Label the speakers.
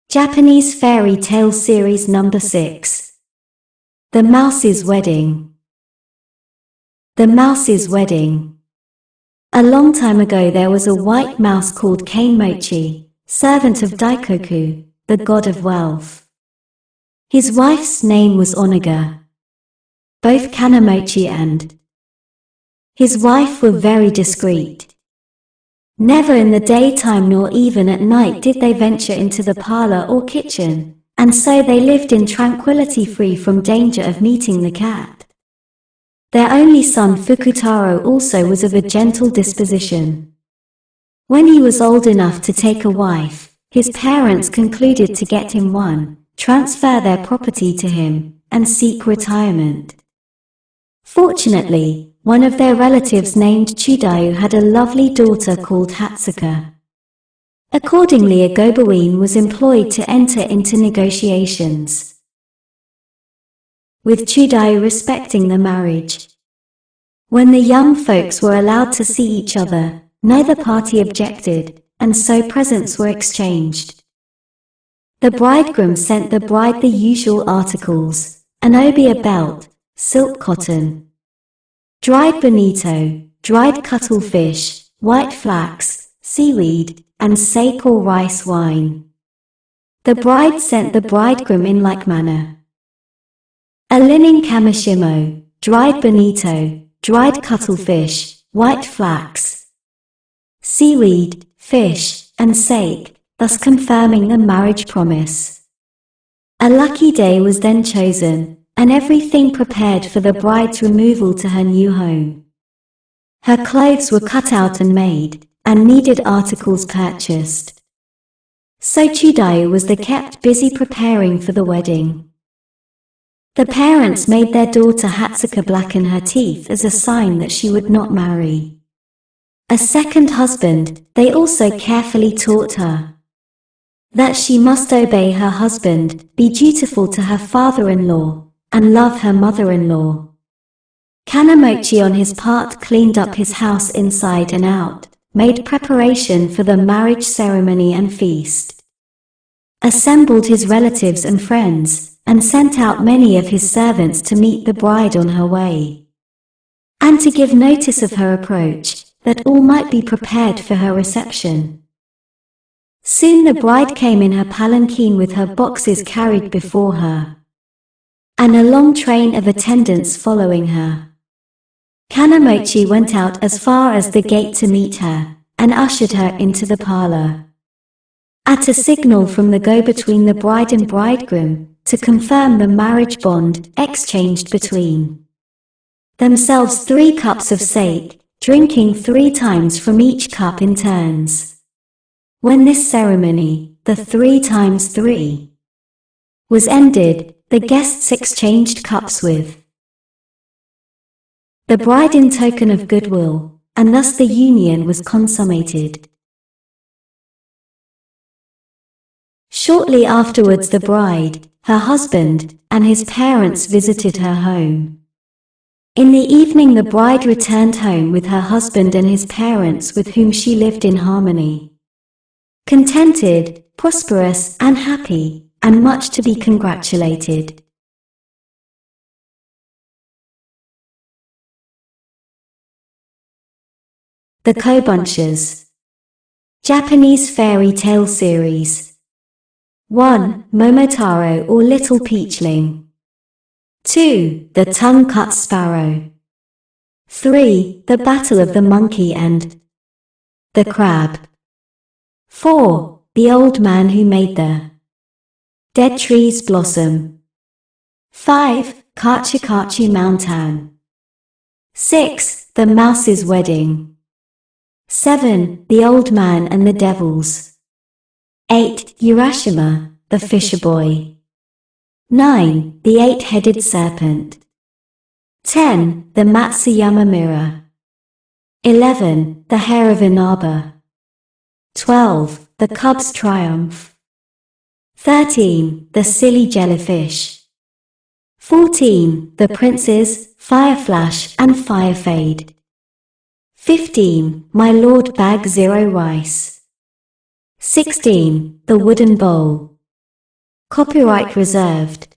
Speaker 1: Japanese Fairy Tale Series Number 6. The Mouse's Wedding. The Mouse's Wedding. A long time ago there was a white mouse called Kanemochi, servant of Daikoku, the god of wealth. His wife's name was Onaga. Both Kanemochi and his wife were very discreet. Never in the daytime nor even at night did they venture into the parlor or kitchen, and so they lived in tranquility, free from danger of meeting the cat. Their only son Fukutaro also was of a gentle disposition. When he was old enough to take a wife, his parents concluded to get him one, transfer their property to him, and seek retirement. Fortunately, one of their relatives named Chudayu had a lovely daughter called Hatsuka. Accordingly, a go-between was employed to enter into negotiations with Chudayu respecting the marriage. When the young folks were allowed to see each other, neither party objected, and so presents were exchanged. The bridegroom sent the bride the usual articles: an obi, a belt, silk cotton, dried bonito, dried cuttlefish, white flax, seaweed, and sake or rice wine. The bride sent the bridegroom in like manner a linen kamishimo, dried bonito, dried cuttlefish, white flax, seaweed, fish, and sake, thus confirming the marriage promise. A lucky day was then chosen, and everything prepared for the bride's removal to her new home. Her clothes were cut out and made, and needed articles purchased. So Chudayu was kept busy preparing for the wedding. The parents made their daughter Hatsuka blacken her teeth as a sign that she would not marry a second husband. They also carefully taught her that she must obey her husband, be dutiful to her father-in-law, and love her mother-in-law. Kanemochi on his part cleaned up his house inside and out, made preparation for the marriage ceremony and feast, assembled his relatives and friends, and sent out many of his servants to meet the bride on her way, and to give notice of her approach, that all might be prepared for her reception. Soon the bride came in her palanquin with her boxes carried before her, and a long train of attendants following her. Kanemochi went out as far as the gate to meet her, and ushered her into the parlor. At a signal from the go-between, the bride and bridegroom, to confirm the marriage bond, exchanged between themselves 3 cups of sake, drinking 3 times from each cup in turns. When this ceremony, the 3 times 3, was ended, the guests exchanged cups with the bride in token of goodwill, and thus the union was consummated. Shortly afterwards the bride, her husband, and his parents visited her home. In the evening the bride returned home with her husband and his parents, with whom she lived in harmony, contented, prosperous, and happy, and much to be congratulated. The Kobunchers. Japanese Fairy Tale Series. 1. Momotaro or Little Peachling. 2. The Tongue-Cut Sparrow. 3. The Battle of the Monkey and the Crab. 4. The Old Man Who Made the Dead Trees Blossom. 5. Kachi Mountain. 6. The Mouse's Wedding. 7. The Old Man and the Devils. 8. Urashima, the Fisher Boy. 9. The Eight-Headed Serpent. 10. The Matsuyama Mirror. 11. The Hare of Inaba. 12. The Cub's Triumph. 13. The Silly Jellyfish. 14. The Princes, Fireflash and Firefade. 15. My Lord Bag Zero Rice. 16. The Wooden Bowl. Copyright reserved.